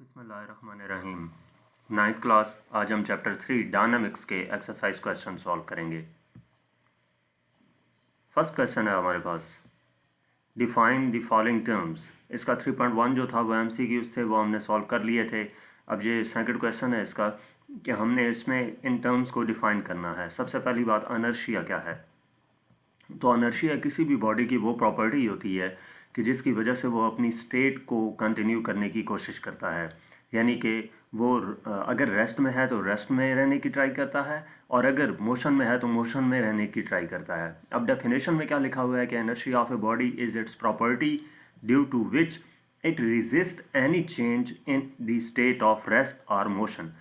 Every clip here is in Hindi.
बिस्मिल्लाहिर्रहमानिर्रहीम। 9th class. आज हम चैप्टर 3 डायनामिक्स के एक्सरसाइज क्वेश्चन सॉल्व करेंगे। फर्स्ट क्वेश्चन है हमारे पास, डिफाइन द फॉलोइंग टर्म्स। इसका 3.1 जो था वो MCQs थे, वो हमने सॉल्व कर लिए थे। अब ये सेकंड क्वेश्चन है इसका कि हमने इसमें इन टर्म्स को डिफाइन करना है। सबसे पहली बात, इनर्शिया क्या है। तो इनर्शिया किसी भी बॉडी की वो प्रॉपर्टी होती है कि जिसकी वजह से वो अपनी स्टेट को कंटिन्यू करने की कोशिश करता है। यानी कि वो अगर रेस्ट में है तो रेस्ट में रहने की ट्राई करता है, और अगर मोशन में है तो मोशन में रहने की ट्राई करता है। अब डेफिनेशन में क्या लिखा हुआ है कि inertia of a body is its property due to which it resist any change in the state of rest और मोशन।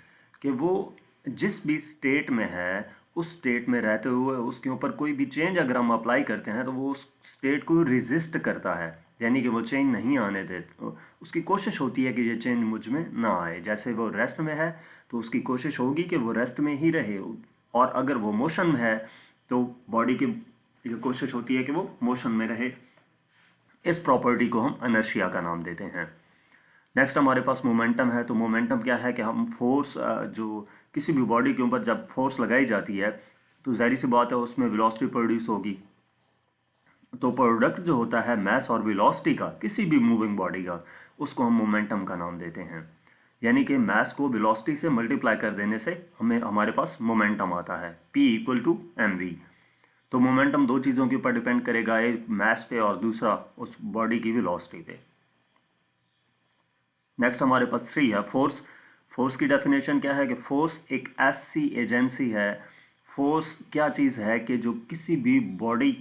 कि वो जिस भी स्टेट में है उस स्टेट में रहते हुए उसके ऊपर कोई भी चेंज अगर हम अप्लाई करते हैं तो वो उस स्टेट को रेजिस्ट करता है, यानी कि वो चेंज नहीं आने देता। उसकी कोशिश होती है कि ये चेंज मुझ में ना आए। जैसे वो रेस्ट में है तो उसकी कोशिश होगी कि वो रेस्ट में ही रहे, और अगर वो मोशन में है तो बॉडी की ये कोशिश होती है कि वो मोशन में रहे। इस प्रॉपर्टी को हम इनर्शिया का नाम देते हैं। नेक्स्ट हमारे पास मोमेंटम है। तो मोमेंटम क्या है कि हम फोर्स, जो किसी भी बॉडी के ऊपर जब फोर्स लगाई जाती है तो जाहिर सी बात है उसमें वेलोसिटी प्रोड्यूस होगी। तो प्रोडक्ट जो होता है मास और वेलोसिटी का किसी भी मूविंग बॉडी का, उसको हम मोमेंटम का नाम देते हैं। यानी कि मास को वेलोसिटी से मल्टीप्लाई कर देने से हमारे पास मोमेंटम आता है, P=mv। तो मोमेंटम दो चीज़ों के ऊपर डिपेंड करेगा, एक मास पे और दूसरा उस बॉडी की वेलोसिटी पे। नेक्स्ट हमारे पास 3 है, फोर्स। फोर्स की डेफिनेशन क्या है कि फोर्स एक ऐसी एजेंसी है। फोर्स क्या चीज़ है कि जो किसी भी बॉडी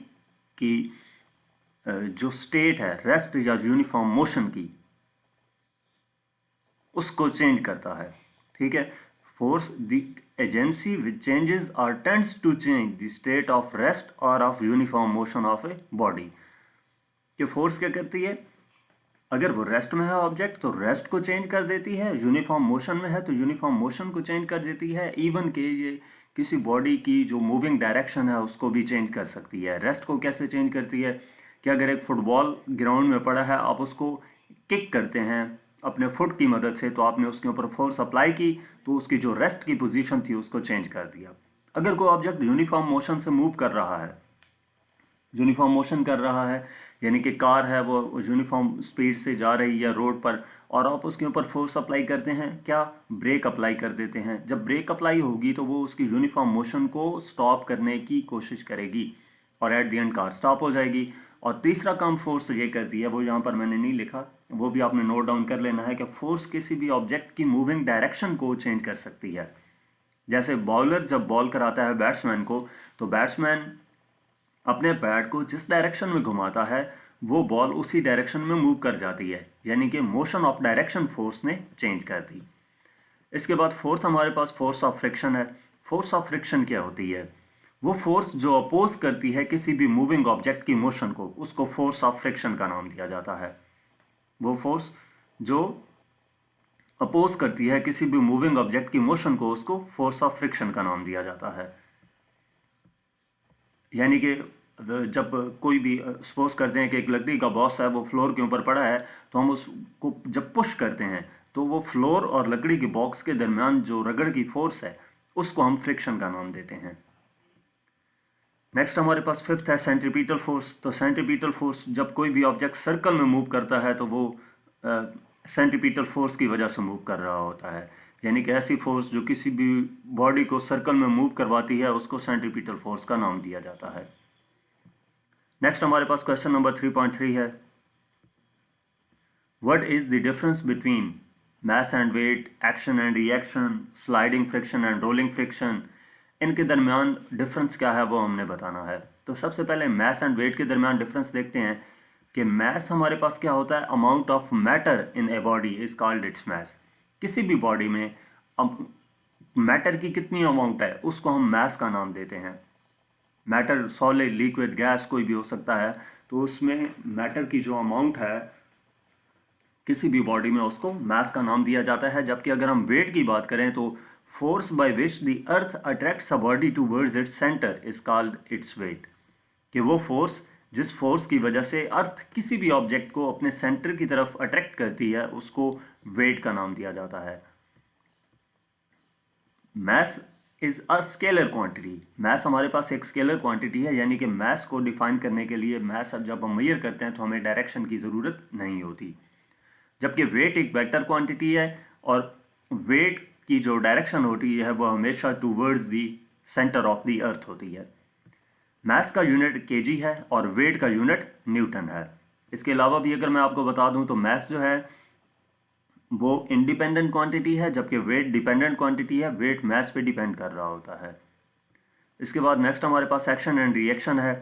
की जो स्टेट है रेस्ट या यूनिफॉर्म मोशन की, उसको चेंज करता है। ठीक है, force the agency which changes or tends to change the state of rest or of uniform motion of a body. कि फोर्स क्या करती है, अगर वो रेस्ट में है ऑब्जेक्ट तो रेस्ट को चेंज कर देती है, यूनिफॉर्म मोशन में है तो यूनिफॉर्म मोशन को चेंज कर देती है। इवन के ये किसी बॉडी की जो मूविंग डायरेक्शन है उसको भी चेंज कर सकती है। रेस्ट को कैसे चेंज करती है कि अगर एक फुटबॉल ग्राउंड में पड़ा है, आप उसको किक करते हैं अपने फुट की मदद से, तो आपने उसके ऊपर फोर्स अप्लाई की तो उसकी जो रेस्ट की पोजीशन थी उसको चेंज कर दिया। अगर कोई ऑब्जेक्ट यूनिफॉर्म मोशन से मूव कर रहा है, यूनिफॉर्म मोशन कर रहा है, यानी कि कार है वो यूनिफॉर्म स्पीड से जा रही है रोड पर, और आप उसके ऊपर फोर्स अप्लाई करते हैं, क्या ब्रेक अप्लाई कर देते हैं। जब ब्रेक अप्लाई होगी तो वो उसकी यूनिफॉर्म मोशन को स्टॉप करने की कोशिश करेगी और at the end car stop हो जाएगी। और तीसरा काम फोर्स ये करती है, वो यहाँ पर मैंने नहीं लिखा, वो भी आपने नोट डाउन कर लेना है कि फोर्स किसी भी ऑब्जेक्ट की मूविंग डायरेक्शन को चेंज कर सकती है। जैसे बॉलर जब बॉल कराता है बैट्समैन को, तो बैट्समैन अपने बैट को जिस डायरेक्शन में घुमाता है वो बॉल उसी डायरेक्शन में मूव कर जाती है, यानी कि मोशन ऑफ डायरेक्शन फोर्स ने चेंज कर दी। इसके बाद फोर्थ हमारे पास फोर्स ऑफ फ्रिक्शन है। फोर्स ऑफ फ्रिक्शन क्या होती है, वो फोर्स जो अपोज करती है किसी भी मूविंग ऑब्जेक्ट की मोशन को, उसको फोर्स ऑफ फ्रिक्शन का नाम दिया जाता है। वो फोर्स जो अपोज करती है किसी भी मूविंग ऑब्जेक्ट की मोशन को, उसको फोर्स ऑफ फ्रिक्शन का नाम दिया जाता है। यानी कि जब कोई भी सपोज करते हैं कि एक लकड़ी का बॉक्स है वो फ्लोर के ऊपर पड़ा है, तो हम उसको जब पुश करते हैं तो वो फ्लोर और लकड़ी के बॉक्स के दरमियान जो रगड़ की फोर्स है उसको हम फ्रिक्शन का नाम देते हैं। नेक्स्ट हमारे पास फिफ्थ है सेंट्रीपिटल फोर्स। तो सेंट्रीपिटल फोर्स, जब कोई भी ऑब्जेक्ट सर्कल में मूव करता है तो वो सेंट्रीपिटल फोर्स की वजह से मूव कर रहा होता है। यानी कि ऐसी फोर्स जो किसी भी बॉडी को सर्कल में मूव करवाती है उसको सेंट्रीपिटल फोर्स का नाम दिया जाता है। नेक्स्ट हमारे पास क्वेश्चन नंबर 3.3 है, what is the difference between mass and weight, action and reaction, sliding friction and rolling friction. इनके दरमियान डिफरेंस क्या है वो हमने बताना है। तो सबसे पहले मास एंड वेट के दरमियान डिफरेंस देखते हैं कि मास हमारे पास क्या होता है, amount of matter in A body is called its mass. किसी भी बॉडी में मैटर की कितनी अमाउंट है उसको हम मास का नाम देते हैं। मैटर सॉलिड, लिक्विड, गैस कोई भी हो सकता है, तो उसमें मैटर की जो अमाउंट है किसी भी बॉडी में उसको मास का नाम दिया जाता है। जबकि अगर हम वेट की बात करें तो force by which the earth attracts a body towards its centre is called its weight. कि वो फोर्स, जिस फोर्स की वजह से अर्थ किसी भी ऑब्जेक्ट को अपने सेंटर की तरफ अट्रैक्ट करती है, उसको वेट का नाम दिया जाता है। Mass is a scalar quantity, mass हमारे पास एक स्केलर क्वांटिटी है, यानी कि मैस को डिफाइन करने के लिए मैस जब हम मेजर करते हैं तो हमें डायरेक्शन की ज़रूरत नहीं होती, जबकि वेट एक वेक्टर क्वांटिटी है और वेट की जो डायरेक्शन होती है वो हमेशा towards the centre of the earth होती है। मैस का यूनिट केजी है और वेट का यूनिट न्यूटन है। इसके अलावा भी अगर मैं आपको बता दूं तो मैस जो है वो इंडिपेंडेंट क्वांटिटी है, जबकि वेट डिपेंडेंट क्वांटिटी है, वेट मैस पे डिपेंड कर रहा होता है। इसके बाद नेक्स्ट हमारे पास एक्शन एंड रिएक्शन है।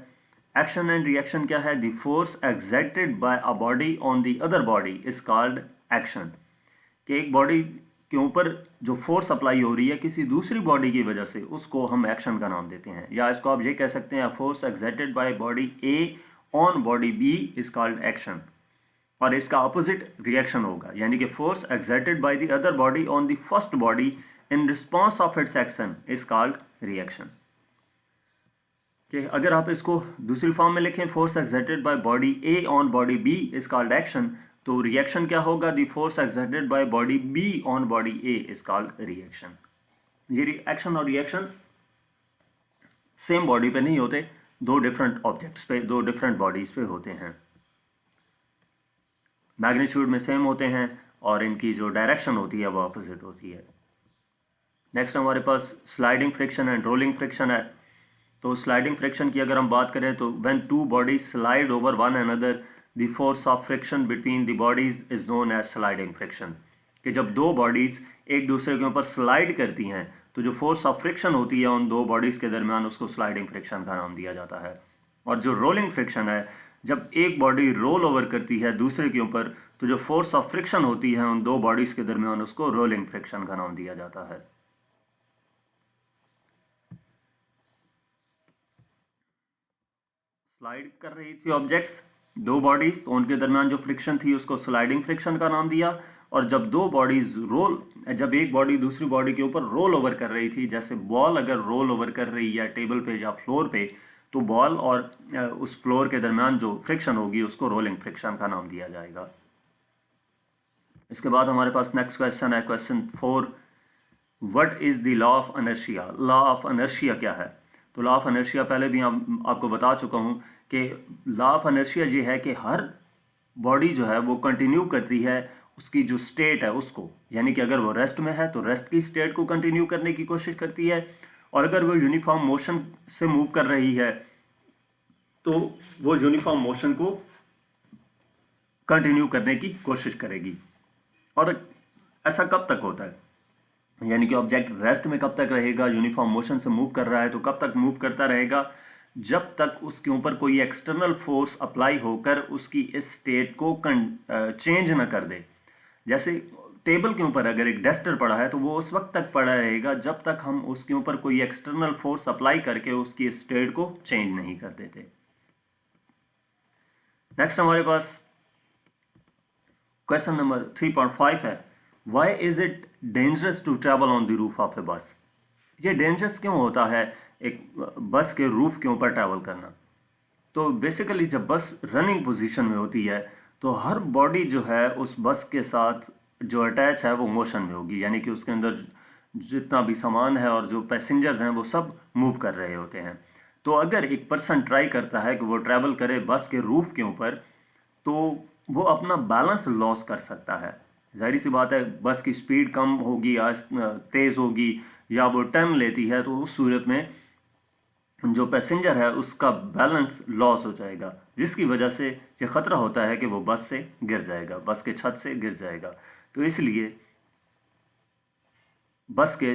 एक्शन एंड रिएक्शन क्या है? The force exerted bye a body on the other body is called action. कि एक बॉडी के ऊपर जो फोर्स अप्लाई हो रही है किसी दूसरी बॉडी की वजह से, उसको हम एक्शन का नाम देते हैं, या इसको आप ये कह सकते हैं force exerted by body A on body B is called action, और इसका अपोजिट रिएक्शन होगा, यानी कि force exerted by the other body on the first body in response of its action is called reaction. कि अगर आप इसको दूसरी फॉर्म में लिखें, force exerted by body A on body B is called action, तो रिएक्शन क्या होगा? The force exerted by body B on body A is called reaction. ये एक्शन और रिएक्शन सेम बॉडी पे नहीं होते, दो डिफरेंट ऑब्जेक्ट्स पे, दो डिफरेंट बॉडीज पे होते हैं। मैग्नीट्यूड में सेम होते हैं और इनकी जो डायरेक्शन होती है वो अपोजिट होती है। नेक्स्ट हमारे पास sliding friction and rolling friction है। तो स्लाइडिंग फ्रिक्शन की अगर हम बात करें तो when two bodies slide over one another the force of friction between the bodies is known as sliding friction. कि जब दो बॉडीज एक दूसरे के ऊपर स्लाइड करती हैं तो जो फोर्स ऑफ फ्रिक्शन होती है उन दो बॉडीज के दरमियान, उसको स्लाइडिंग फ्रिक्शन का नाम दिया जाता है। और जो रोलिंग फ्रिक्शन है, जब एक बॉडी रोल ओवर करती है दूसरे के ऊपर तो जो फोर्स ऑफ फ्रिक्शन होती है उन दो बॉडीज के दरमियान, उसको रोलिंग फ्रिक्शन का नाम दिया जाता है। स्लाइड कर रही थी ऑब्जेक्ट्स, दो बॉडीज, तो उनके दरमियान जो फ्रिक्शन थी उसको स्लाइडिंग फ्रिक्शन का नाम दिया। और जब दो बॉडीज जब एक बॉडी दूसरी बॉडी के ऊपर रोल ओवर कर रही थी, जैसे बॉल अगर रोल ओवर कर रही है टेबल पे या फ्लोर पे, तो बॉल और उस फ्लोर के दरमियान जो फ्रिक्शन होगी उसको रोलिंग फ्रिक्शन का नाम दिया जाएगा। इसके बाद हमारे पास नेक्स्ट क्वेश्चन है, question 4, what is the law of inertia? Law of inertia क्या है? तो लॉ ऑफ इनर्शिया पहले भी आपको बता चुका हूँ कि लॉ ऑफ इनर्शिया ये है कि हर बॉडी जो है वो कंटिन्यू करती है उसकी जो स्टेट है उसको, यानी कि अगर वो रेस्ट में है तो रेस्ट की स्टेट को कंटिन्यू करने की कोशिश करती है, और अगर वो यूनिफॉर्म मोशन से मूव कर रही है तो वो यूनिफॉर्म मोशन को कंटिन्यू करने की कोशिश करेगी। और ऐसा कब तक होता है? यानी कि ऑब्जेक्ट रेस्ट में कब तक रहेगा? यूनिफॉर्म मोशन से मूव कर रहा है तो कब तक मूव करता रहेगा? जब तक उसके ऊपर कोई एक्सटर्नल फोर्स अप्लाई होकर उसकी इस स्टेट को चेंज ना कर दे। जैसे टेबल के ऊपर अगर एक डस्टर पड़ा है तो वो उस वक्त तक पड़ा रहेगा जब तक हम उसके ऊपर कोई एक्सटर्नल फोर्स अप्लाई करके उसकी स्टेट को चेंज नहीं कर देते। नेक्स्ट हमारे पास क्वेश्चन नंबर 3.5 है, why is it dangerous to travel on the roof of a bus? ये डेंजरस क्यों होता है एक बस के रूफ के ऊपर ट्रैवल करना? तो बेसिकली जब बस रनिंग पोजीशन में होती है तो हर बॉडी जो है उस बस के साथ जो अटैच है वो मोशन में होगी, यानी कि उसके अंदर जितना भी सामान है और जो पैसेंजर्स हैं वो सब मूव कर रहे होते हैं। तो अगर एक पर्सन ट्राई करता है कि वो ट्रैवल करे बस के रूफ के ऊपर, तो वो अपना बैलेंस लॉस कर सकता है। जाहिर सी बात है, बस की स्पीड कम होगी या तेज़ होगी या वो टर्न लेती है, तो उस सूरत में जो पैसेंजर है उसका बैलेंस लॉस हो जाएगा, जिसकी वजह से ये ख़तरा होता है कि वो बस से गिर जाएगा, बस के छत से गिर जाएगा। तो इसलिए बस के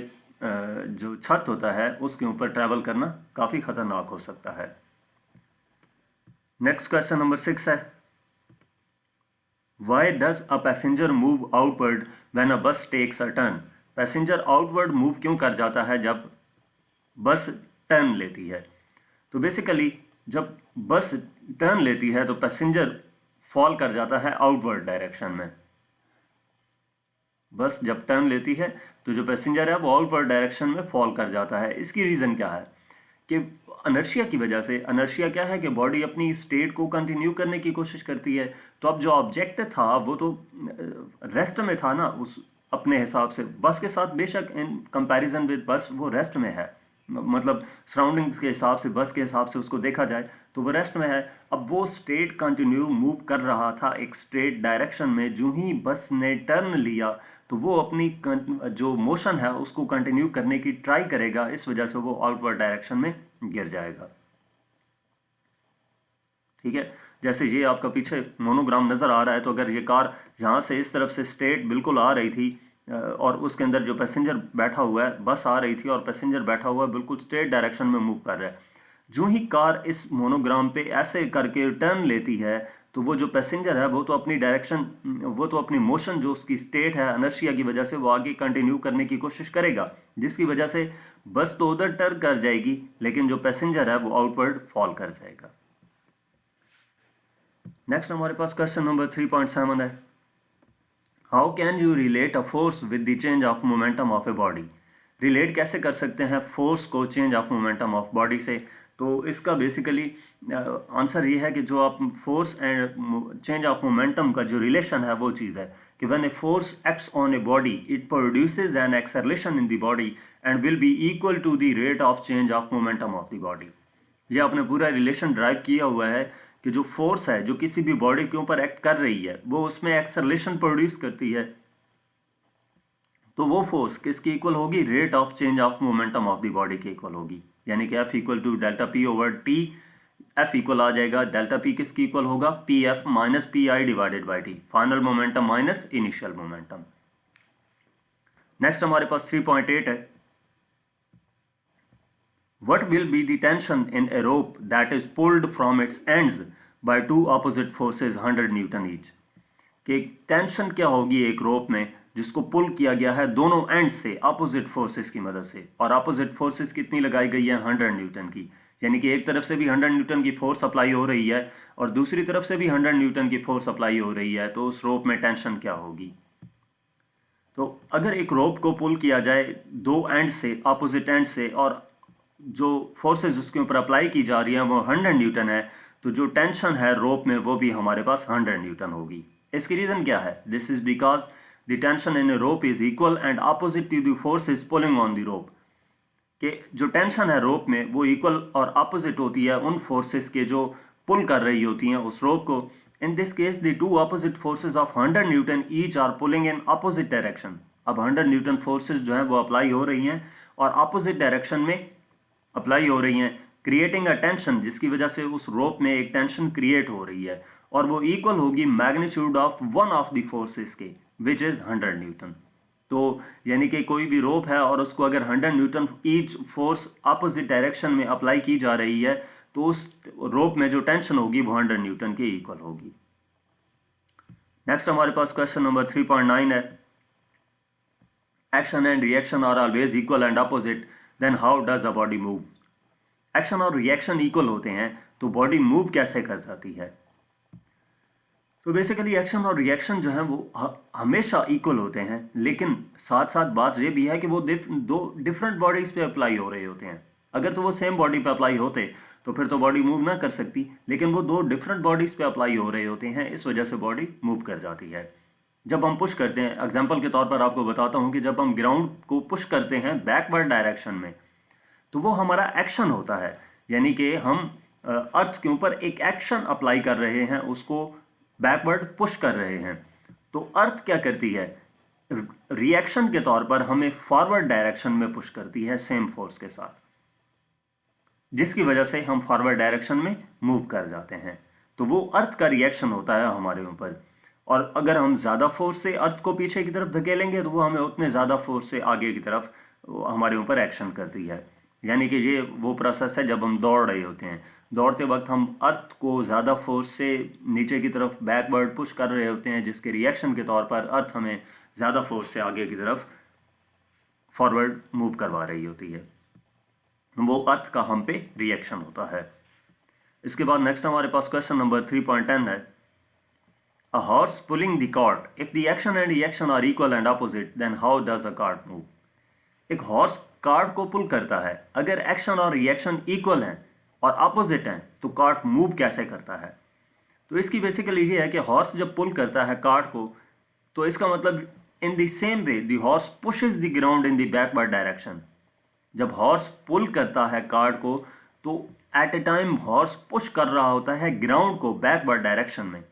जो छत होता है उसके ऊपर ट्रैवल करना काफ़ी ख़तरनाक हो सकता है। नेक्स्ट क्वेश्चन नंबर 6 है, why does a passenger move outward when a bus takes a turn? Passenger outward move क्यों कर जाता है जब बस टर्न लेती है? तो बेसिकली जब बस टर्न लेती है तो पैसेंजर फॉल कर जाता है आउटवर्ड डायरेक्शन में। बस जब टर्न लेती है तो जो पैसेंजर है वो आउटवर्ड डायरेक्शन में फॉल कर जाता है। इसकी रीज़न क्या है कि अनर्शिया की वजह से, अनर्शिया क्या है कि बॉडी अपनी स्टेट को कंटिन्यू करने की कोशिश करती है। तो अब जो ऑब्जेक्ट था वो तो रेस्ट में था ना, उस अपने हिसाब से। बस के साथ बेशक इन कंपैरिजन विद बस वो रेस्ट में है, मतलब सराउंडिंग्स के हिसाब से, बस के हिसाब से उसको देखा जाए तो वो रेस्ट में है। अब वो स्टेट कंटिन्यू मूव कर रहा था एक स्ट्रेट डायरेक्शन में। जो ही बस ने टर्न लिया तो वो अपनी जो मोशन है उसको कंटिन्यू करने की ट्राई करेगा, इस वजह से वो आउटवर्ड डायरेक्शन में गिर जाएगा। ठीक है, जैसे ये आपका पीछे मोनोग्राम नज़र आ रहा है, तो अगर ये कार यहाँ से इस तरफ से स्ट्रेट बिल्कुल आ रही थी और उसके अंदर जो पैसेंजर बैठा हुआ है, बस आ रही थी और पैसेंजर बैठा हुआ है बिल्कुल स्ट्रेट डायरेक्शन में मूव कर रहा है। जो ही कार इस मोनोग्राम पे ऐसे करके टर्न लेती है तो वो जो पैसेंजर है वो तो अपनी डायरेक्शन, वो तो अपनी मोशन जो उसकी स्टेट है अनर्शिया की वजह से, वो आगे कंटिन्यू करने की कोशिश करेगा, जिसकी वजह से बस तो उधर टर्न कर जाएगी लेकिन जो पैसेंजर है वो आउटवर्ड फॉल कर जाएगा। नेक्स्ट हमारे पास क्वेश्चन नंबर 3.7 है, how can you relate a force with the change of momentum of a body. Relate कैसे कर सकते हैं फोर्स को change of momentum of body से। तो इसका बेसिकली आंसर ये है कि जो आप force and change of momentum का जो रिलेशन है वो चीज़ है कि when a force acts on a body it produces an acceleration in the body and will be equal to the rate of change of momentum of the body. ये आपने पूरा रिलेशन ड्राइव किया हुआ है कि जो फोर्स है जो किसी भी बॉडी के ऊपर एक्ट कर रही है वो उसमें एक्सेलरेशन प्रोड्यूस करती है, तो वो फोर्स किसकी इक्वल होगी, rate of change of momentum of the body के इक्वल होगी। यानी कि F equal to delta P over T, F equal आ जाएगा डेल्टा पी किसकी इक्वल होगा, P F minus P I divided by T, final momentum minus initial momentum. Next हमारे पास 3.8 है, what will be the tension in a rope that is pulled from its ends by two opposite forces 100 Newton each। कि टेंशन क्या होगी एक रोप में जिसको पुल किया गया है दोनों एंड से अपोजिट फोर्सेस की मदद से, और अपोजिट फोर्सेस कितनी लगाई गई है, 100 न्यूटन की। यानी कि एक तरफ से भी 100 न्यूटन की फोर्स अप्लाई हो रही है और दूसरी तरफ से भी 100 न्यूटन की फोर्स अप्लाई हो रही है, तो उस रोप में टेंशन क्या होगी। तो अगर एक रोप को पुल किया जाए दो एंड से, अपोजिट एंड से, और जो फोर्सेस उसके ऊपर अप्लाई की जा रही है वो 100 न्यूटन है, तो जो टेंशन है रोप में वो भी हमारे पास 100 न्यूटन होगी। इसकी रीज़न क्या है, this is because the tension in a rope is equal and opposite to the force is pulling on the rope. कि जो टेंशन है रोप में वो इक्वल और ऑपोजिट होती है उन फोर्सेस के जो पुल कर रही होती हैं उस रोप को। In this case the two opposite forces of 100 newton each are pulling in opposite direction. अब 100 न्यूटन फोर्सेस जो हैं वो अप्लाई हो रही हैं और ऑपोजिट डायरेक्शन में अप्लाई हो रही हैं, क्रिएटिंग अ टेंशन, जिसकी वजह से उस रोप में एक टेंशन क्रिएट हो रही है और वो इक्वल होगी magnitude of one of the forces के, विच इज 100 न्यूटन। तो यानी कि कोई भी रोप है और उसको अगर 100 newton each force opposite direction में अप्लाई की जा रही है तो उस रोप में जो टेंशन होगी वो 100 न्यूटन के इक्वल होगी। नेक्स्ट हमारे पास क्वेश्चन नंबर 3.9 है, action and reaction are always equal and opposite, then how does a body move. Action और रिएक्शन इक्वल होते हैं तो बॉडी मूव कैसे कर जाती है। तो बेसिकली एक्शन और रिएक्शन जो है वो हमेशा इक्वल होते हैं, लेकिन साथ साथ बात ये भी है कि वो दो डिफरेंट बॉडीज पे अप्लाई हो रहे होते हैं। अगर तो वो सेम बॉडी पे अप्लाई होते तो फिर तो बॉडी मूव ना कर सकती, लेकिन वो दो डिफरेंट बॉडीज पे अप्लाई हो रहे होते हैं, इस वजह से बॉडी मूव कर जाती है। जब हम पुश करते हैं, एग्जाम्पल के तौर पर आपको बताता हूँ कि जब हम ग्राउंड को पुश करते हैं बैकवर्ड डायरेक्शन में तो वो हमारा एक्शन होता है, यानी कि हम अर्थ के ऊपर एक एक्शन अप्लाई कर रहे हैं, उसको बैकवर्ड पुश कर रहे हैं। तो अर्थ क्या करती है, रिएक्शन के तौर पर हमें फॉरवर्ड डायरेक्शन में पुश करती है सेम फोर्स के साथ, जिसकी वजह से हम फॉरवर्ड डायरेक्शन में मूव कर जाते हैं। तो वो अर्थ का रिएक्शन होता है हमारे ऊपर, और अगर हम ज़्यादा फोर्स से अर्थ को पीछे की तरफ धकेलेंगे तो वो हमें उतने ज़्यादा फोर्स से आगे की तरफ हमारे ऊपर एक्शन करती है। यानी कि ये वो प्रोसेस है जब हम दौड़ रहे होते हैं, दौड़ते वक्त हम अर्थ को ज़्यादा फोर्स से नीचे की तरफ बैकवर्ड पुश कर रहे होते हैं, जिसके रिएक्शन के तौर पर अर्थ हमें ज़्यादा फोर्स से आगे की तरफ फॉरवर्ड मूव करवा रही होती है। वो अर्थ का हम पे रिएक्शन होता है। इसके बाद नेक्स्ट हमारे पास क्वेश्चन नंबर 3.10 है, a horse pulling the cart, if the action and reaction are equal and opposite then how does a cart move. एक हॉर्स कार्ट को पुल करता है, अगर एक्शन और रिएक्शन इक्वल हैं और अपोजिट हैं तो कार्ट मूव कैसे करता है। तो इसकी बेसिकली ये है कि हॉर्स जब पुल करता है कार्ट को, तो इसका मतलब in the same way the horse pushes the ground in the backward direction. जब हॉर्स पुल करता है कार्ट को तो at a time horse push कर रहा होता है ग्राउंड को बैकवर्ड डायरेक्शन में,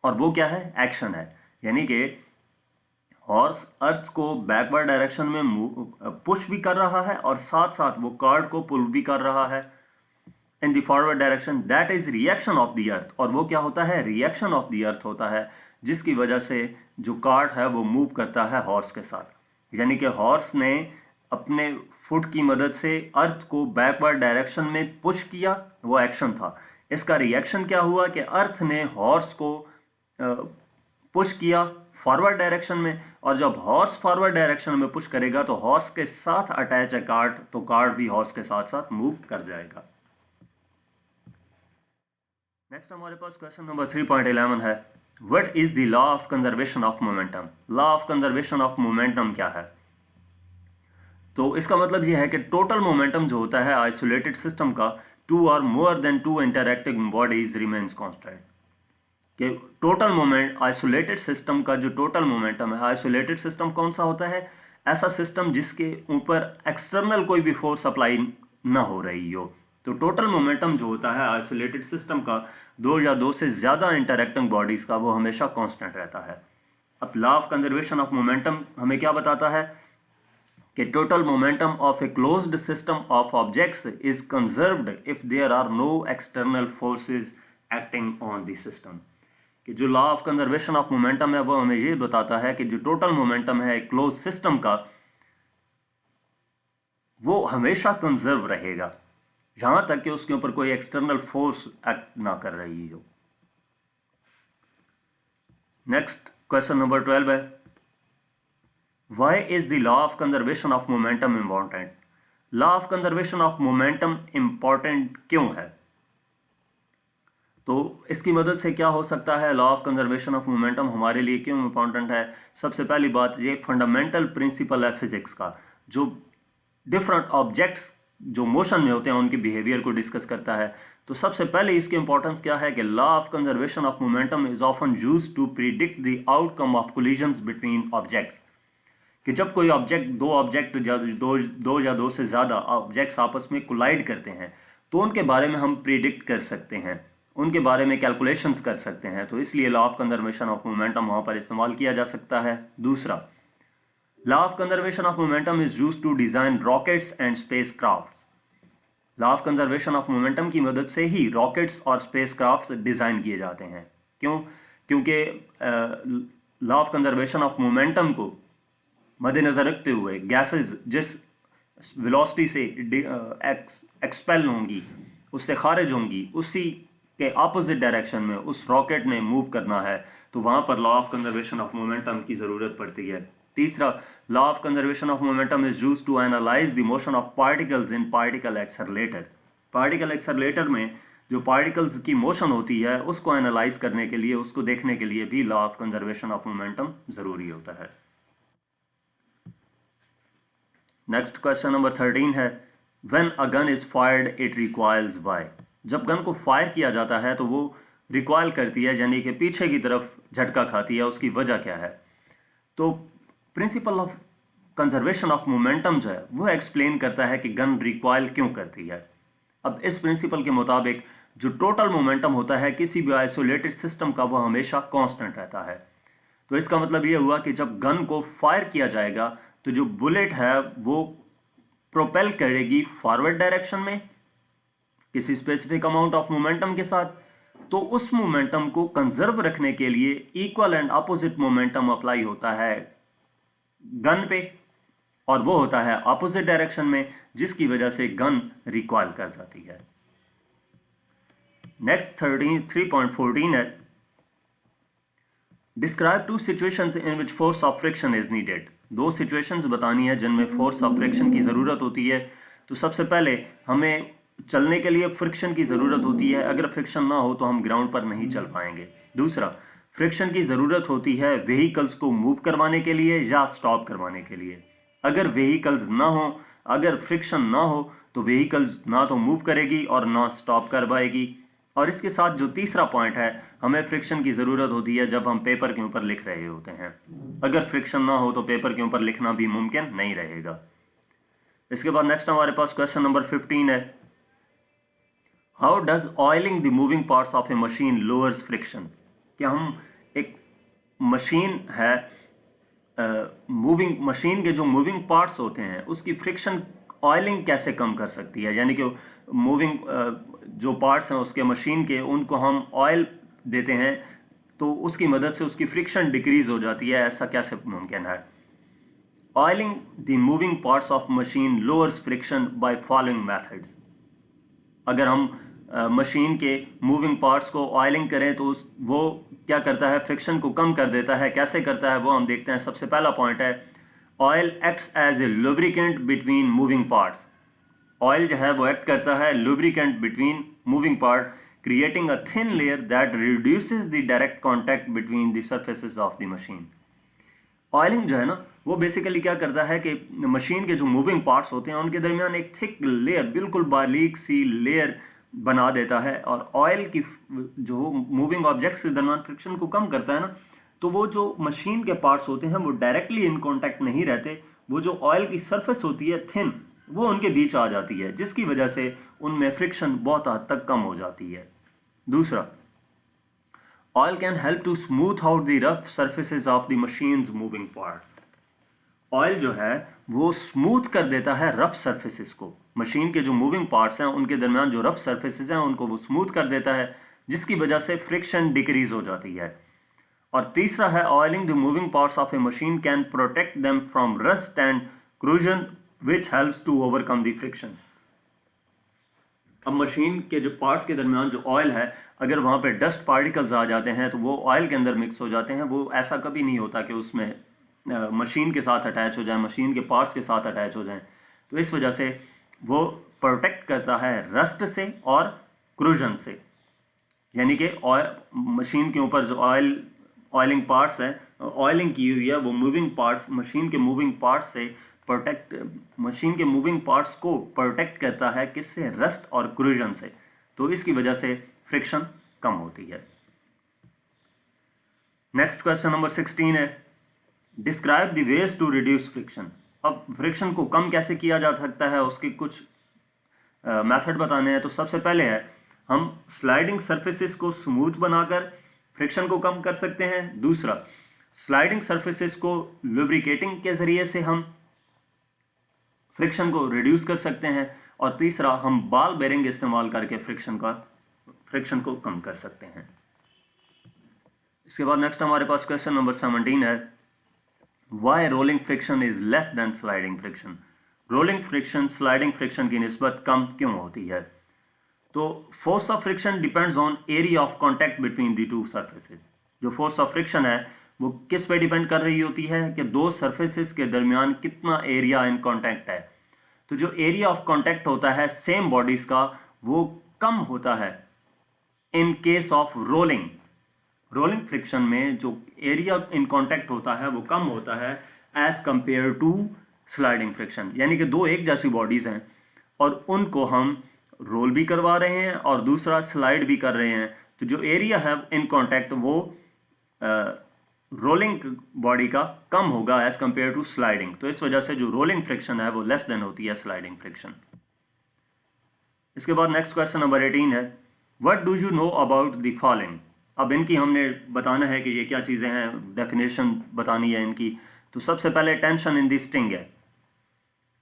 और वो क्या है, एक्शन है। यानी कि हॉर्स अर्थ को बैकवर्ड डायरेक्शन में पुश भी कर रहा है और साथ साथ वो कार्ट को पुल भी कर रहा है in the forward direction. That is reaction of the earth. और वो क्या होता है, रिएक्शन ऑफ द अर्थ होता है, जिसकी वजह से जो कार्ट है वो मूव करता है हॉर्स के साथ। यानी कि हॉर्स ने अपने फुट की मदद से अर्थ को बैकवर्ड डायरेक्शन में पुश किया, वो एक्शन था। इसका रिएक्शन क्या हुआ कि अर्थ ने हॉर्स को पुश किया फॉरवर्ड डायरेक्शन में, और जब हॉर्स फॉरवर्ड डायरेक्शन में पुश करेगा तो हॉर्स के साथ अटैच है कार्ट, तो कार्ट भी हॉर्स के साथ साथ मूव कर जाएगा। नेक्स्ट हमारे पास क्वेश्चन नंबर 3.11 है, what is the law of conservation of momentum. Law of conservation of momentum क्या है। तो इसका मतलब यह है कि टोटल मोमेंटम जो होता है आइसोलेटेड सिस्टम का, टू और more than two interacting bodies remains constant. कि टोटल मोमेंट आइसोलेटेड सिस्टम का जो टोटल मोमेंटम है, आइसोलेटेड सिस्टम कौन सा होता है, ऐसा सिस्टम जिसके ऊपर एक्सटर्नल कोई भी फोर्स अप्लाई ना हो रही हो। तो टोटल मोमेंटम जो होता है आइसोलेटेड सिस्टम का, दो या दो से ज़्यादा इंटरैक्टिंग बॉडीज़ का, वो हमेशा कांस्टेंट रहता है। अब law of conservation of momentum हमें क्या बताता है कि total momentum of a closed system of objects is conserved if there are no external forces acting on the system. कि जो law of conservation of momentum है वो हमें ये बताता है कि जो टोटल मोमेंटम है एक क्लोज सिस्टम का, वो हमेशा कंजर्व रहेगा यहां तक कि उसके ऊपर कोई एक्सटर्नल फोर्स एक्ट ना कर रही हो। नेक्स्ट क्वेश्चन नंबर 12 है, why is the law of conservation of momentum important. Law of conservation of momentum important क्यों है। तो इसकी मदद से क्या हो सकता है, law of conservation of momentum हमारे लिए क्यों इंपॉर्टेंट है। सबसे पहली बात, ये फंडामेंटल प्रिंसिपल है फिजिक्स का, जो डिफरेंट ऑब्जेक्ट्स जो मोशन में होते हैं उनके बिहेवियर को डिस्कस करता है। तो सबसे पहले इसकी इंपॉर्टेंस क्या है कि law of conservation of momentum is often used to predict the outcome of collisions between objects. कि जब कोई ऑब्जेक्ट, दो या दो से ज़्यादा ऑब्जेक्ट्स आपस में कोलाइड करते हैं तो उनके बारे में हम प्रिडिक्ट कर सकते हैं, उनके बारे में कैलकुलेशंस कर सकते हैं। तो इसलिए law of conservation of momentum वहाँ पर इस्तेमाल किया जा सकता है। दूसरा, law of conservation of momentum is used to design rockets and space crafts. Law of conservation of momentum की मदद से ही रॉकेट्स और स्पेस क्राफ्ट्स डिज़ाइन किए जाते हैं। क्यों? क्योंकि law of conservation of momentum को मद्देनज़र रखते हुए गैसेस जिस वेलोसिटी से एक्सपेल होंगी, उससे खारिज होंगी, उसी के ऑपोजिट डायरेक्शन में उस रॉकेट ने मूव करना है, तो वहाँ पर law of conservation of momentum की ज़रूरत पड़ती है। तीसरा, law of conservation of momentum is used to analyse the motion of particles in particle accelerator. Particle accelerator में जो पार्टिकल्स की मोशन होती है उसको एनालाइज करने के लिए, उसको देखने के लिए भी law of conservation of momentum ज़रूरी होता है। नेक्स्ट क्वेश्चन नंबर 13 है, when a gun is fired it recoils by. जब गन को फायर किया जाता है तो वो रिकॉइल करती है, यानी कि पीछे की तरफ झटका खाती है। उसकी वजह क्या है? तो principle of conservation of momentum जो है वो एक्सप्लेन करता है कि गन रिकॉइल क्यों करती है। अब इस प्रिंसिपल के मुताबिक जो टोटल मोमेंटम होता है किसी भी आइसोलेटेड सिस्टम का, वो हमेशा कांस्टेंट रहता है। तो इसका मतलब ये हुआ कि जब गन को फायर किया जाएगा तो जो बुलेट है वो प्रोपेल करेगी फॉरवर्ड डायरेक्शन में किसी स्पेसिफिक अमाउंट ऑफ मोमेंटम के साथ। तो उस मोमेंटम को कंजर्व रखने के लिए equal and opposite momentum apply होता है गन पे, और वो होता है अपोजिट डायरेक्शन में, जिसकी वजह से गन रिकॉइल कर जाती है। नेक्स्ट 3.14 है, describe two situations in which force of friction is needed. दो सिचुएशंस बतानी है जिनमें फोर्स ऑफ फ्रिक्शन की ज़रूरत होती है। तो सबसे पहले हमें चलने के लिए फ्रिक्शन की ज़रूरत होती है, अगर फ्रिक्शन ना हो तो हम ग्राउंड पर नहीं चल पाएंगे। दूसरा, फ्रिक्शन की ज़रूरत होती है व्हीकल्स को मूव करवाने के लिए या स्टॉप करवाने के लिए। अगर व्हीकल्स ना हो, अगर फ्रिक्शन ना हो तो व्हीकल्स ना तो मूव करेगी और ना स्टॉप कर पाएगी। और इसके साथ जो तीसरा पॉइंट है, हमें फ्रिक्शन की ज़रूरत होती है जब हम पेपर के ऊपर लिख रहे होते हैं। अगर फ्रिक्शन ना हो तो पेपर के ऊपर लिखना भी मुमकिन नहीं रहेगा। इसके बाद नेक्स्ट हमारे पास क्वेश्चन नंबर 15 है, how does oiling the moving parts of a machine lowers friction. क्या हम एक मशीन है, मूविंग मशीन के जो मूविंग पार्ट्स होते हैं उसकी फ्रिक्शन ऑयलिंग कैसे कम कर सकती है, यानी कि मूविंग जो पार्ट्स हैं उसके मशीन के, उनको हम ऑयल देते हैं तो उसकी मदद से उसकी फ्रिक्शन डिक्रीज हो जाती है, ऐसा कैसे मुमकिन है। Oiling the moving parts of machine lowers friction by following methods. अगर हम मशीन के मूविंग पार्ट्स को ऑयलिंग करें तो वो क्या करता है, फ्रिक्शन को कम कर देता है। कैसे करता है वो हम देखते हैं। सबसे पहला पॉइंट है, oil acts as a lubricant between moving parts. Oil जो है वो एक्ट करता है lubricant between moving part, creating a thin layer that reduces the direct contact between the surfaces of the machine. Oiling जो है ना वो बेसिकली क्या करता है कि मशीन के जो मूविंग पार्ट्स होते हैं उनके दरमियान एक थिक लेयर, बिल्कुल बारीक सी लेयर बना देता है। और ऑयल की जो मूविंग ऑब्जेक्ट्स के दरमियान फ्रिक्शन को कम करता है ना, तो वो जो मशीन के पार्ट्स होते हैं वो डायरेक्टली इन कांटेक्ट नहीं रहते। वो जो ऑयल की सरफेस होती है थिन, वो उनके बीच आ जाती है, जिसकी वजह से उनमें फ्रिक्शन बहुत हद तक कम हो जाती है। दूसरा, oil can help to smooth out the rough surfaces of the machines moving parts. Oil जो है वो स्मूथ कर देता है रफ सर्फेसेस को। मशीन के जो मूविंग पार्ट्स हैं उनके दरमियान जो रफ सर्फेसेस हैं उनको वो स्मूथ कर देता है, जिसकी वजह से फ्रिक्शन डिक्रीज हो जाती है। और तीसरा है, oiling the moving parts of a machine can protect them from rust and corrosion which helps to overcome the friction. अब मशीन के जो पार्ट्स के दरमियान जो ऑयल है, अगर वहाँ पे डस्ट पार्टिकल्स आ जाते हैं तो वो ऑयल के अंदर मिक्स हो जाते हैं। वो ऐसा कभी नहीं होता कि उसमें मशीन के साथ अटैच हो जाए, मशीन के पार्ट्स के साथ अटैच हो जाएं। तो इस वजह से वो प्रोटेक्ट करता है रस्ट से और क्रूजन से, यानी कि मशीन के ऊपर जो ऑयलिंग पार्ट्स है, ऑयलिंग की हुई है, वो मूविंग पार्ट्स मशीन के मूविंग पार्ट्स से मशीन के मूविंग पार्ट्स को प्रोटेक्ट करता है, किससे, रस्ट और क्रूजन से। तो इसकी वजह से फ्रिक्शन कम होती है। नेक्स्ट क्वेश्चन नंबर 16 है, describe the ways to reduce friction. अब फ्रिक्शन को कम कैसे किया जा सकता है, उसके कुछ मेथड बताने हैं। तो सबसे पहले है, हम स्लाइडिंग सरफेसेस को स्मूथ बनाकर फ्रिक्शन को कम कर सकते हैं। दूसरा, स्लाइडिंग सरफेसेस को लुब्रिकेटिंग के जरिए से हम फ्रिक्शन को रिड्यूस कर सकते हैं। और तीसरा, हम बॉल बेरिंग इस्तेमाल करके फ्रिक्शन को कम कर सकते हैं। इसके बाद नेक्स्ट हमारे पास क्वेश्चन नंबर 17 है, why rolling friction is less than sliding friction. Rolling friction sliding friction की निस्बत कम क्यों होती है। तो force of friction depends on area of contact between the two surfaces. जो फोर्स ऑफ फ्रिक्शन है वो किस पे डिपेंड कर रही होती है कि दो सरफेसेस के दरमियान कितना एरिया इन कांटेक्ट है। तो जो एरिया ऑफ कांटेक्ट होता है सेम बॉडीज का, वो कम होता है in case of rolling. Rolling friction में जो एरिया इन कांटेक्ट होता है वो कम होता है as compare to sliding friction. यानी कि दो एक जैसी बॉडीज हैं और उनको हम रोल भी करवा रहे हैं और दूसरा स्लाइड भी कर रहे हैं, तो जो एरिया है इन कांटेक्ट वो रोलिंग बॉडी का कम होगा एज कंपेयर टू स्लाइडिंग। तो इस वजह से जो रोलिंग फ्रिक्शन है वो लेस देन होती है स्लाइडिंग फ्रिक्शन। इसके बाद नेक्स्ट क्वेश्चन नंबर 18 है, what do you know about the following. अब इनकी हमने बताना है कि ये क्या चीज़ें हैं, डेफिनेशन बतानी है इनकी। तो सबसे पहले टेंशन इन द स्ट्रिंग है।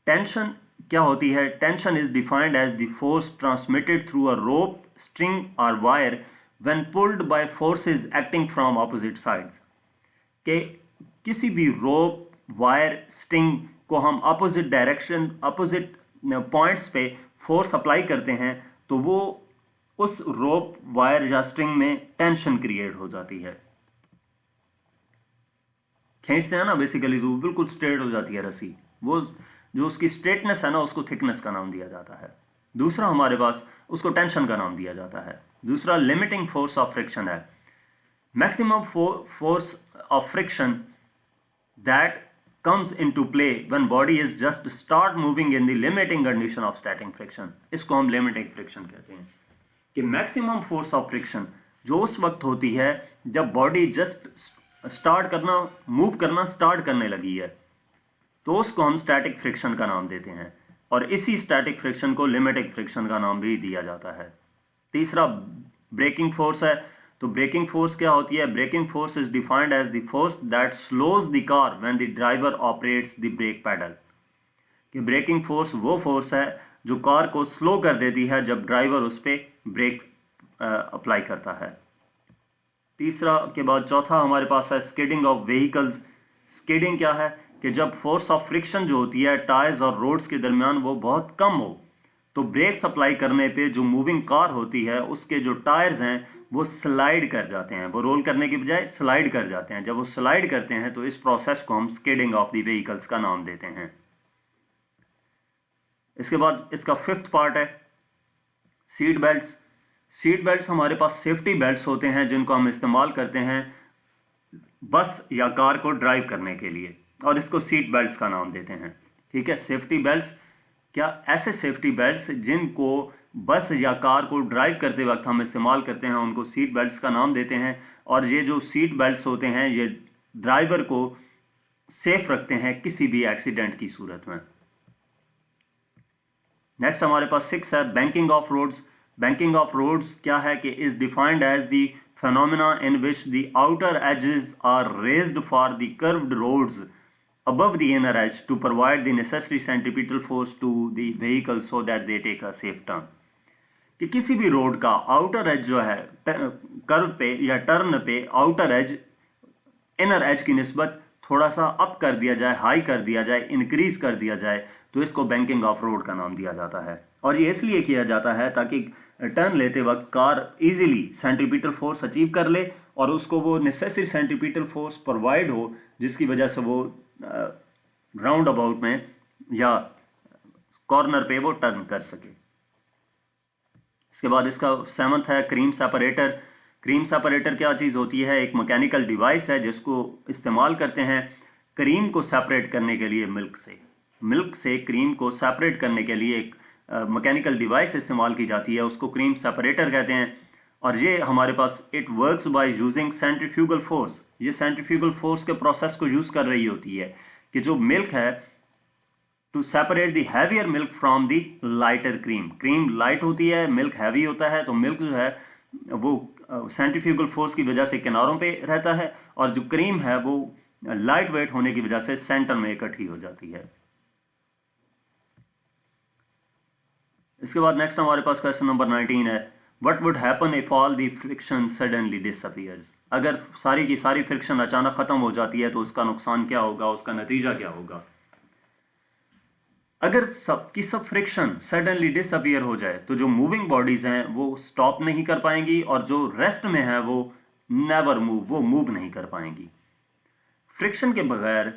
टेंशन क्या होती है, tension is defined as the force transmitted through a rope, string or wire when pulled by forces acting from opposite sides. कि किसी भी रोप, वायर, स्ट्रिंग को हम अपोजिट डायरेक्शन, अपोजिट पॉइंट्स पे फोर्स अप्लाई करते हैं तो वो उस रोप, वायर या स्ट्रिंग में टेंशन क्रिएट हो जाती है। खींचते हैं ना बेसिकली तो बिल्कुल स्ट्रेट हो जाती है रस्सी, वो जो उसकी स्ट्रेटनेस है ना उसको थिकनेस का नाम दिया जाता है। दूसरा हमारे पास उसको टेंशन का नाम दिया जाता है। दूसरा लिमिटिंग फोर्स ऑफ फ्रिक्शन है। Maximum force of friction that comes into play when body is just start moving in the limiting condition of static friction. इसको हम limiting friction कहते हैं कि मैक्सिमम फोर्स ऑफ फ्रिक्शन जो उस वक्त होती है जब बॉडी जस्ट स्टार्ट करना मूव करना स्टार्ट करने लगी है, तो उसको हम स्टैटिक फ्रिक्शन का नाम देते हैं, और इसी स्टैटिक फ्रिक्शन को लिमिटिंग फ्रिक्शन का नाम भी दिया जाता है। तीसरा ब्रेकिंग फोर्स है। तो ब्रेकिंग फोर्स क्या होती है? Braking force is defined as the force that slows the car when the driver operates the brake pedal. कि ब्रेकिंग फोर्स वो फोर्स है जो कार को स्लो कर देती है जब ड्राइवर उस पर ब्रेक अप्लाई करता है। तीसरा के बाद चौथा हमारे पास है स्किडिंग ऑफ व्हीकल्स। स्किडिंग क्या है? कि जब फोर्स ऑफ फ्रिक्शन जो होती है टायर्स और रोड्स के दरमियान वो बहुत कम हो, तो ब्रेक सप्लाई करने पे जो मूविंग कार होती है उसके जो टायर्स हैं वो स्लाइड कर जाते हैं, वो रोल करने की बजाय स्लाइड कर जाते हैं। जब वो स्लाइड करते हैं तो इस प्रोसेस को हम स्किडिंग ऑफ द व्हीकल्स का नाम देते हैं। इसके बाद इसका फिफ्थ पार्ट है सीट बेल्ट्स। सीट बेल्ट्स हमारे पास सेफ्टी बेल्ट्स होते हैं जिनको हम इस्तेमाल करते हैं बस या कार को ड्राइव करने के लिए, और इसको सीट बेल्ट्स का नाम देते हैं। ठीक है, सेफ्टी बेल्ट्स क्या ऐसे सेफ्टी बेल्ट्स जिनको बस या कार को ड्राइव करते वक्त हम इस्तेमाल करते हैं उनको सीट बेल्ट्स का नाम देते हैं, और ये जो सीट बेल्ट्स होते हैं ये ड्राइवर को सेफ रखते हैं किसी भी एक्सीडेंट की सूरत में। नेक्स्ट हमारे पास 6 है banking of roads. Banking of roads क्या है कि is defined as the phenomena in which the outer edges are raised for the curved roads above the inner edge to provide the necessary centripetal force to the vehicle so that they take a safe turn। कि किसी भी रोड का आउटर एज जो है कर्व पे या टर्न पे आउटर एज इनर एज की निस्बत थोड़ा सा अप कर दिया जाए, हाई कर दिया जाए, इंक्रीज कर दिया जाए, तो इसको बैंकिंग ऑफ रोड का नाम दिया जाता है। और ये इसलिए किया जाता है ताकि टर्न लेते वक्त car easily centripetal force achieve कर ले और उसको वो नेसेसरी सेंट्रीपिटल फोर्स प्रोवाइड हो जिसकी वजह से वो राउंड अबाउट में या कॉर्नर पे वो टर्न कर सके। इसके बाद इसका 7th है क्रीम सेपरेटर। क्रीम सेपरेटर क्या चीज़ होती है? एक मैकेनिकल डिवाइस है जिसको इस्तेमाल करते हैं क्रीम को सेपरेट करने के लिए मिल्क से क्रीम को सेपरेट करने के लिए एक मैकेनिकल डिवाइस इस्तेमाल की जाती है, उसको क्रीम सेपरेटर कहते हैं। और ये हमारे पास it works by using centrifugal force. ये सेंट्रीफ्यूगल फोर्स के प्रोसेस को यूज़ कर रही होती है कि जो मिल्क है to separate the heavier milk from the lighter cream. Cream light होती है, मिल्क हैवी होता है, तो मिल्क जो है वो सेंट्रीफ्यूगल फोर्स की वजह से किनारों पे रहता है और जो क्रीम है वो लाइट वेट होने की वजह से सेंटर में इकट्ठी हो जाती है। इसके बाद नेक्स्ट हमारे पास क्वेश्चन नंबर 19 है what would happen if all the friction suddenly disappears. अगर सारी की सारी फ्रिक्शन अचानक खत्म हो जाती है तो उसका नुकसान क्या होगा, उसका नतीजा क्या होगा। अगर सब की सब फ्रिक्शन सडनली डिसअपीयर हो जाए तो जो मूविंग बॉडीज हैं वो स्टॉप नहीं कर पाएंगी और जो रेस्ट में है वो नेवर मूव, वो मूव नहीं कर पाएंगी। फ्रिक्शन के बगैर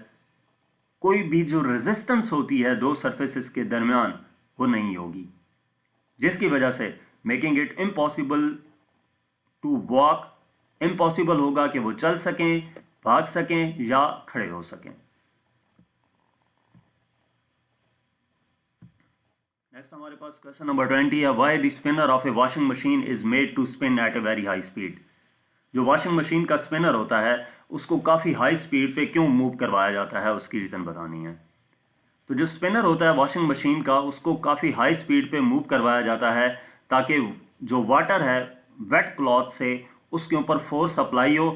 कोई भी जो रेजिस्टेंस होती है दो सरफेसेस के दरमियान वो नहीं होगी, जिसकी वजह से making it impossible to walk, impossible होगा कि वो चल सकें, भाग सकें या खड़े हो सकें। नेक्स्ट हमारे पास क्वेश्चन नंबर 20 है why the spinner of a washing machine is made to spin at a very high speed. जो वॉशिंग मशीन का स्पिनर होता है उसको काफ़ी हाई स्पीड पे क्यों मूव करवाया जाता है, उसकी रीज़न बतानी है। तो जो स्पिनर होता है वॉशिंग मशीन का उसको काफ़ी हाई स्पीड पे मूव करवाया जाता है ताकि जो वाटर है वेट क्लॉथ से उसके ऊपर फोर्स अप्लाई हो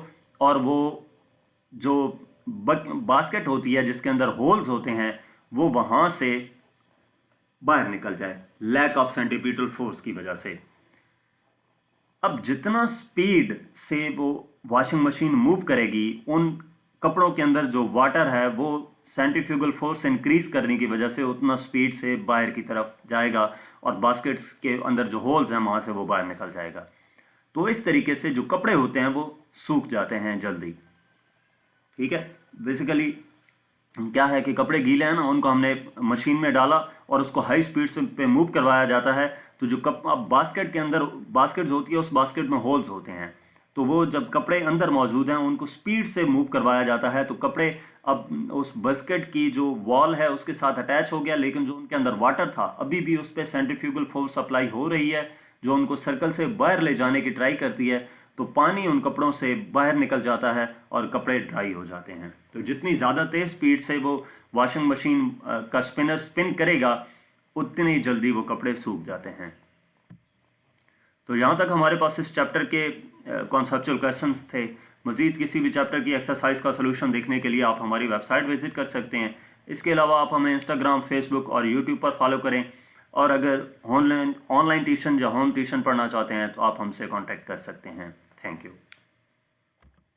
और वो जो बास्केट होती है जिसके अंदर होल्स होते हैं वो वहाँ से बाहर निकल जाए लैक ऑफ सेंट्रीपिटल फोर्स की वजह से। अब जितना स्पीड से वो वॉशिंग मशीन मूव करेगी उन कपड़ों के अंदर जो वाटर है वो सेंट्रीफ्यूगल फोर्स इंक्रीज करने की वजह से उतना स्पीड से बाहर की तरफ जाएगा और बास्केट्स के अंदर जो होल्स हैं वहाँ से वो बाहर निकल जाएगा। तो इस तरीके से जो कपड़े होते हैं वो सूख जाते हैं जल्दी। ठीक है, बेसिकली क्या है कि कपड़े गीले हैं ना, उनको हमने मशीन में डाला और उसको हाई स्पीड से पे मूव करवाया जाता है। तो जो अब बास्केट के अंदर बास्केट होती है उस बास्केट में होल्स होते हैं, तो वो जब कपड़े अंदर मौजूद हैं उनको स्पीड से मूव करवाया जाता है, तो कपड़े अब उस बास्केट की जो वॉल है उसके साथ अटैच हो गया, लेकिन जो उनके अंदर वाटर था अभी भी उस पर सेंट्रीफ्यूगल फोर्स अप्लाई हो रही है जो उनको सर्कल से बाहर ले जाने की ट्राई करती है, तो पानी उन कपड़ों से बाहर निकल जाता है और कपड़े ड्राई हो जाते हैं। तो जितनी ज़्यादा तेज़ स्पीड से वो वॉशिंग मशीन का स्पिनर स्पिन करेगा उतनी जल्दी वो कपड़े सूख जाते हैं। तो यहाँ तक हमारे पास इस चैप्टर के कॉन्सेप्चुअल क्वेश्चंस थे। मज़ीद किसी भी चैप्टर की एक्सरसाइज का सलूशन देखने के लिए आप हमारी वेबसाइट विजिट कर सकते हैं। इसके अलावा आप हमें इंस्टाग्राम, फेसबुक और यूट्यूब पर फॉलो करें, और अगर ऑनलाइन ट्यूशन या होम ट्यूशन पढ़ना चाहते हैं तो आप हमसे कांटेक्ट कर सकते हैं। Thank you.